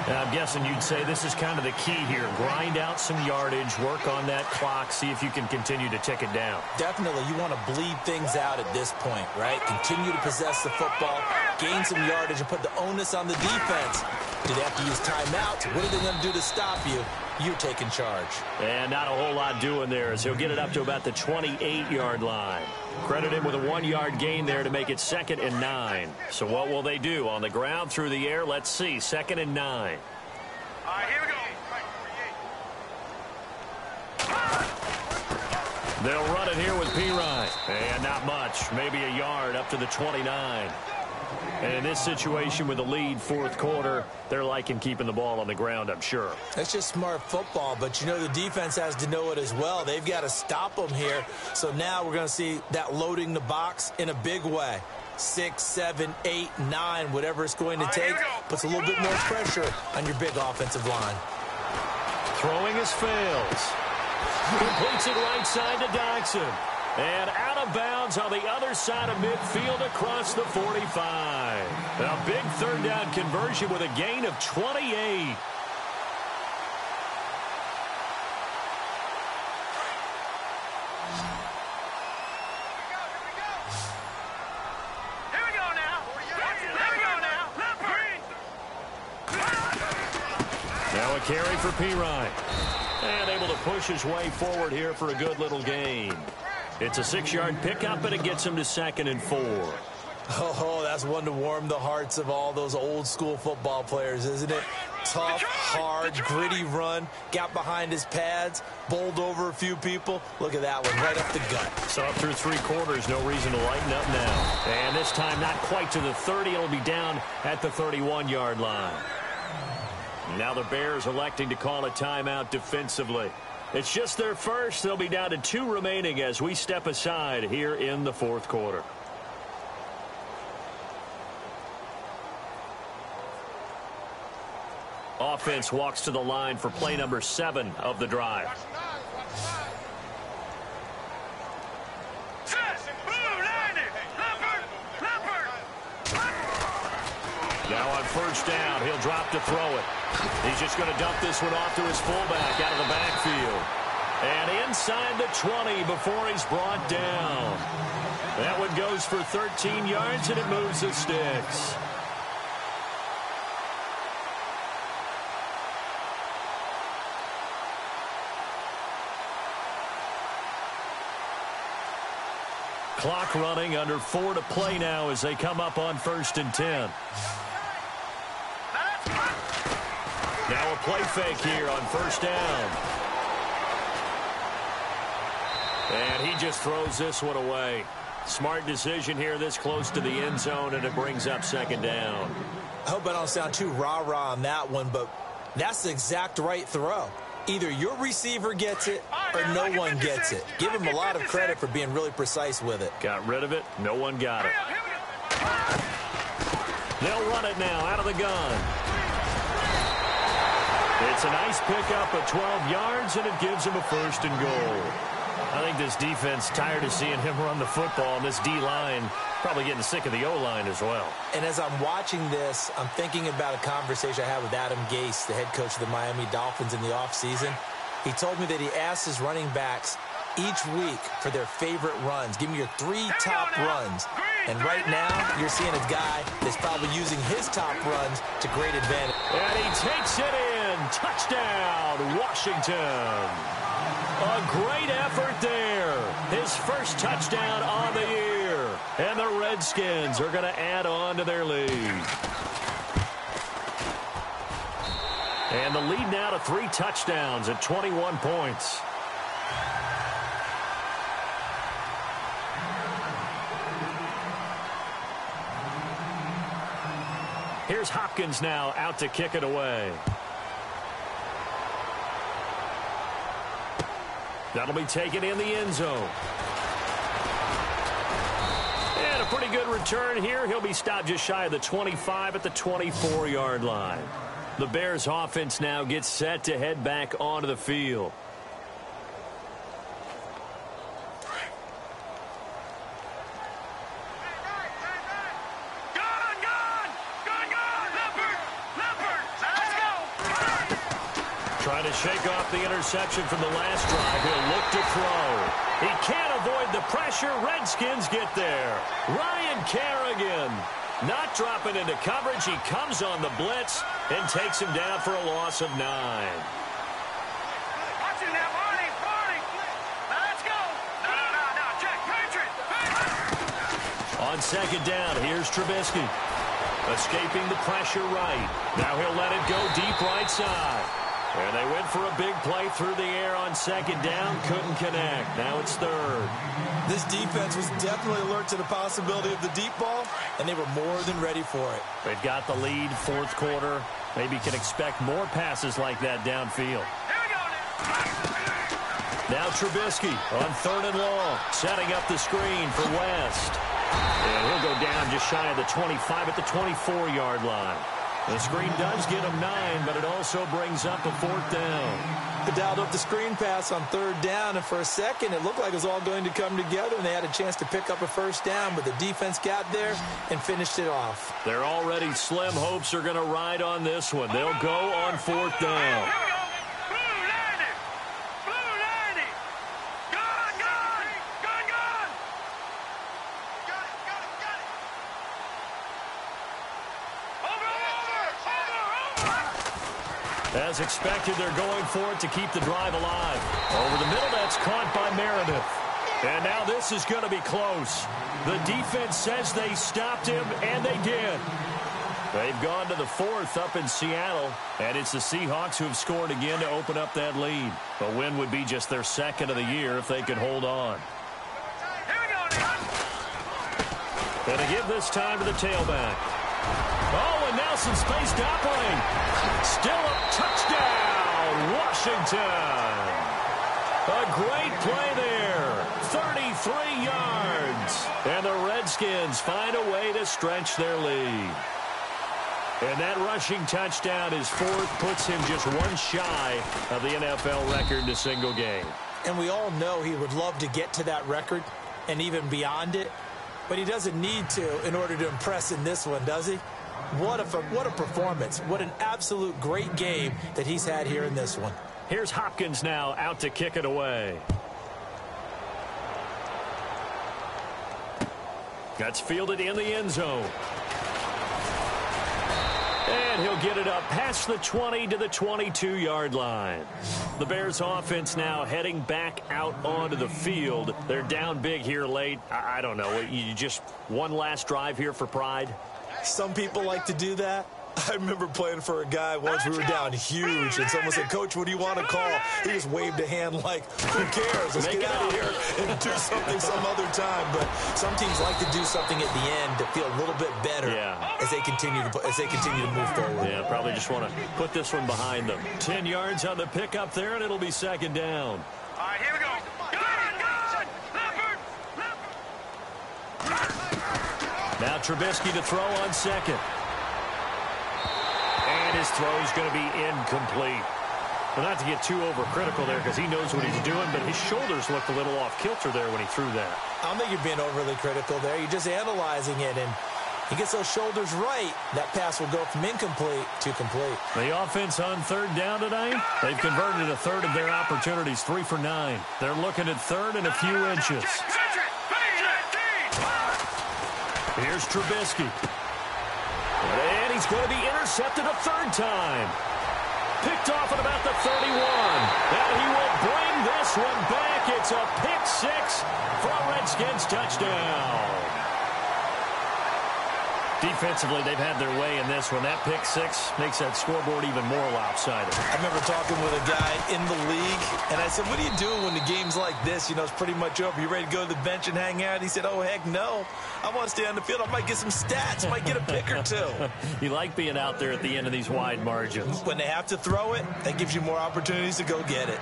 Now, I'm guessing you'd say this is kind of the key here. Grind out some yardage, work on that clock, see if you can continue to tick it down. Definitely. You want to bleed things out at this point, right? Continue to possess the football, gain some yardage, and put the onus on the defense. Do they have to use timeouts? What are they going to do to stop you? You're taking charge. And not a whole lot doing there as he'll get it up to about the 28-yard line. Credit him with a 1-yard gain there to make it 2nd and 9. So what will they do? On the ground, through the air? Let's see. 2nd and 9. All right, here we go. They'll run it here with Pirine. And not much. Maybe a yard up to the 29. And in this situation with the lead 4th quarter, they're liking keeping the ball on the ground, I'm sure. That's just smart football, but you know the defense has to know it as well. They've got to stop them here. So now we're going to see that loading the box in a big way. 6, 7, 8, 9, whatever it's going to take, puts a little bit more pressure on your big offensive line. Throwing his fails. Completes it right side to Dodson. And out of bounds on the other side of midfield across the 45. A big 3rd down conversion with a gain of 28. Here we go now. Now a carry for Pirine. And able to push his way forward here for a good little gain. It's a 6-yard pickup, and it gets him to 2nd and 4. Oh, that's one to warm the hearts of all those old-school football players, isn't it? Tough, hard, gritty run. Got behind his pads, bowled over a few people. Look at that one, right up the gut. So up through 3 quarters, no reason to lighten up now. And this time not quite to the 30. It'll be down at the 31-yard line. Now the Bears electing to call a timeout defensively. It's just their first. They'll be down to 2 remaining as we step aside here in the fourth quarter. Offense walks to the line for play number 7 of the drive. Now on first down, he'll drop to throw it. He's just going to dump this one off to his fullback out of the backfield. And inside the 20 before he's brought down. That one goes for 13 yards, and it moves the sticks. Clock running, under 4 to play now as they come up on 1st and 10. Now a play fake here on first down. And he just throws this one away. Smart decision here this close to the end zone, and it brings up 2nd down. I hope I don't sound too rah-rah on that one, but that's the exact right throw. Either your receiver gets it or no one gets it. Give him a lot of credit for being really precise with it. Got rid of it. No one got it. They'll run it now out of the gun. It's a nice pickup of 12 yards, and it gives him a 1st and goal. I think this defense tired of seeing him run the football, and this D-line probably getting sick of the O-line as well. And as I'm watching this, I'm thinking about a conversation I had with Adam Gase, the head coach of the Miami Dolphins in the offseason. He told me that he asked his running backs each week for their favorite runs. Give me your 3 top runs. And right now, you're seeing a guy that's probably using his top runs to great advantage. And he takes it in. Touchdown, Washington. A great effort there. His first touchdown on the year. And the Redskins are going to add on to their lead. And the lead now to 3 touchdowns at 21 points. Here's Hopkins now out to kick it away. That'll be taken in the end zone. And a pretty good return here. He'll be stopped just shy of the 25 at the 24-yard line. The Bears offense now gets set to head back onto the field. Trying to shake off the interception from the last drive. He'll look to throw. He can't avoid the pressure. Redskins get there. Ryan Kerrigan not dropping into coverage. He comes on the blitz and takes him down for a loss of 9. On 2nd down, here's Trubisky. Escaping the pressure right. Now he'll let it go deep right side. And they went for a big play through the air on 2nd down. Couldn't connect. Now it's 3rd. This defense was definitely alert to the possibility of the deep ball, and they were more than ready for it. They've got the lead, 4th quarter. Maybe can expect more passes like that downfield. Now Trubisky on 3rd and long, setting up the screen for West. And he'll go down just shy of the 25 at the 24-yard line. The screen does get him 9, but it also brings up a 4th down. They dialed up the screen pass on 3rd down, and for a second it looked like it was all going to come together, and they had a chance to pick up a 1st down, but the defense got there and finished it off. Their already slim hopes are going to ride on this one. They'll go on 4th down. As expected, they're going for it to keep the drive alive. Over the middle, that's caught by Meredith. And now this is going to be close. The defense says they stopped him, and they did. They've gone to the 4th up in Seattle, and it's the Seahawks who have scored again to open up that lead. A win would be just their 2nd of the year if they could hold on. And to give this time to the tailback. Oh, and now some space to operate. Still a touchdown, Washington. A great play there. 33 yards. And the Redskins find a way to stretch their lead. And that rushing touchdown, his fourth, puts him just one shy of the NFL record in a single game. And we all know he would love to get to that record and even beyond it. But he doesn't need to in order to impress in this one, does he? What a performance. What an absolute great game that he's had here in this one. Here's Hopkins now out to kick it away. That's fielded in the end zone. And he'll get it up past the 20 to the 22-yard line. The Bears offense now heading back out onto the field. They're down big here late. I don't know. You just one last drive here for pride? Some people like to do that. I remember playing for a guy once. We were down huge, and someone said, "Coach, what do you want to call?" He just waved a hand like, "Who cares? Let's get out of here and do something some other time." But some teams like to do something at the end to feel a little bit better as they continue to move forward. Yeah, probably just want to put this one behind them. 10 yards on the pickup there, and it'll be second down. All right, here we go. Now Trubisky to throw on second. And his throw is going to be incomplete. Well, not to get too overcritical there because he knows what he's doing, but his shoulders looked a little off kilter there when he threw that. I don't think you're being overly critical there. You're just analyzing it, and he gets those shoulders right. That pass will go from incomplete to complete. The offense on third down tonight, they've converted a third of their opportunities, 3 for 9. They're looking at third and a few inches. Here's Trubisky. And he's going to be intercepted a third time. Picked off at about the 31. And he will bring this one back. It's a pick six for a Redskins touchdown. Defensively, they've had their way in this one. That pick six makes that scoreboard even more lopsided. I remember talking with a guy in the league, and I said, "What are you doing when the game's like this? You know, it's pretty much over. You ready to go to the bench and hang out?" He said, "Oh, heck no. I want to stay on the field. I might get some stats. Might get a pick or two." You like being out there at the end of these wide margins. When they have to throw it, that gives you more opportunities to go get it.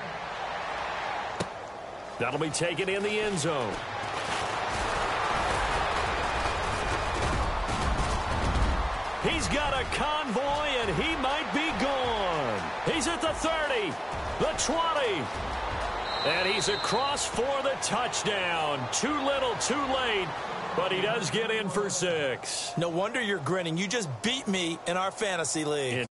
That'll be taken in the end zone. He's got a convoy, and he might be gone. He's at the 30, the 20, and he's across for the touchdown. Too little, too late, but he does get in for 6. No wonder you're grinning. You just beat me in our fantasy league.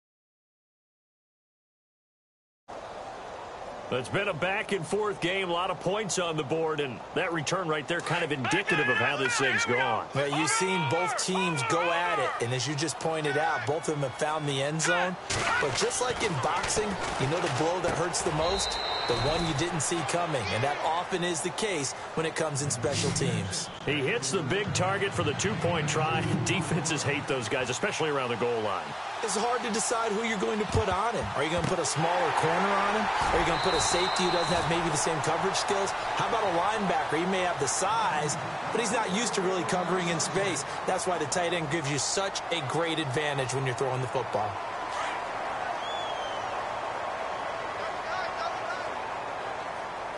It's been a back-and-forth game, a lot of points on the board, and that return right there kind of indicative of how this thing's gone. Well, you've seen both teams go at it, and as you just pointed out, both of them have found the end zone. But just like in boxing, you know the blow that hurts the most? The one you didn't see coming, and that often is the case when it comes in special teams. He hits the big target for the two-point try. Defenses hate those guys, especially around the goal line. It's hard to decide who you're going to put on him. Are you going to put a smaller corner on him? Are you going to put a safety who doesn't have maybe the same coverage skills? How about a linebacker? He may have the size, but he's not used to really covering in space. That's why the tight end gives you such a great advantage when you're throwing the football.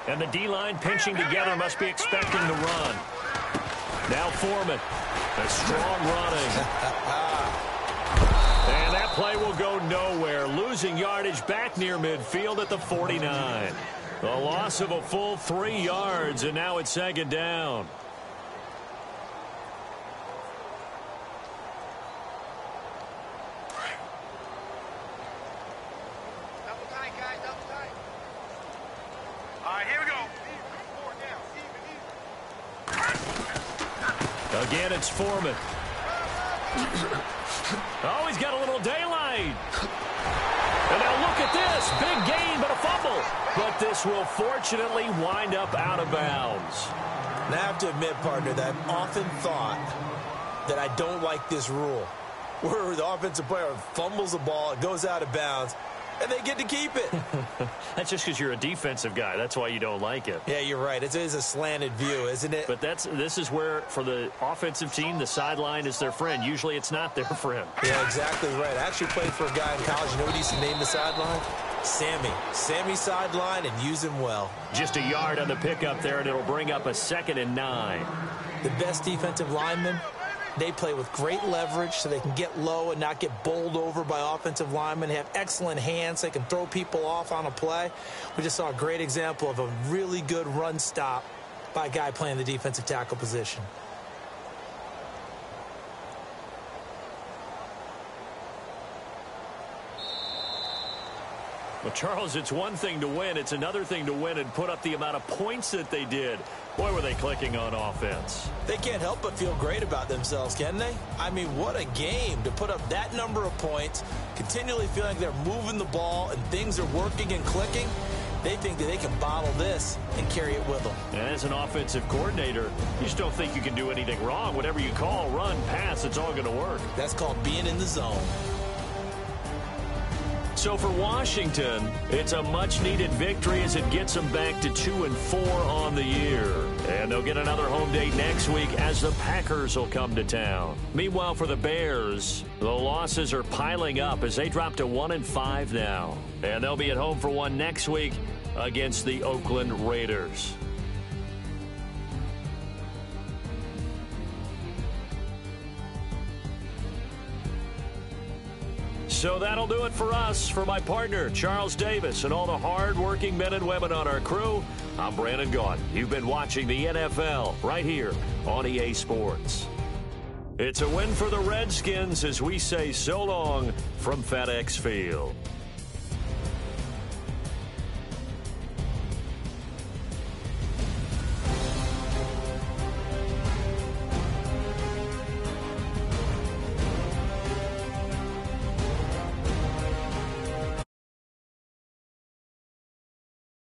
And the D-line pinching together, must be expecting the run. Now Foreman. A strong running. And that play will go nowhere. Losing yardage back near midfield at the 49. A loss of a full 3 yards, and now it's second down. Double tight, guys, double tight. All right, here we go. Again, it's Foreman. Oh, he's got a little daylight. And now look at this. Big gain, but a fumble. But this will fortunately wind up out of bounds. And I have to admit, partner, that I've often thought that I don't like this rule, where the offensive player fumbles the ball, it goes out of bounds, and they get to keep it. That's just because you're a defensive guy. That's why you don't like it. Yeah, you're right. It is a slanted view, isn't it? But this is where, for the offensive team, the sideline is their friend. Usually it's not their friend. Yeah, exactly right. I actually played for a guy in college. You know what he used to name the sideline? Sammy. Sammy sideline, and use him well. Just a yard on the pickup there, and it'll bring up a 2nd and 9. The best defensive linemen, they play with great leverage so they can get low and not get bowled over by offensive linemen. They have excellent hands. They can throw people off on a play. We just saw a great example of a really good run stop by a guy playing the defensive tackle position. Well, Charles, it's one thing to win. It's another thing to win and put up the amount of points that they did. Boy, were they clicking on offense. They can't help but feel great about themselves, can they? I mean, what a game to put up that number of points, continually feeling like they're moving the ball and things are working and clicking. They think that they can bottle this and carry it with them. And as an offensive coordinator, you just don't think you can do anything wrong. Whatever you call, run, pass, it's all going to work. That's called being in the zone. So for Washington, it's a much-needed victory as it gets them back to 2-4 on the year. And they'll get another home date next week as the Packers will come to town. Meanwhile, for the Bears, the losses are piling up as they drop to 1-5 now. And they'll be at home for one next week against the Oakland Raiders. So that'll do it for us. For my partner, Charles Davis, and all the hard-working men and women on our crew, I'm Brandon Gaudin. You've been watching the NFL right here on EA Sports. It's a win for the Redskins as we say so long from FedEx Field.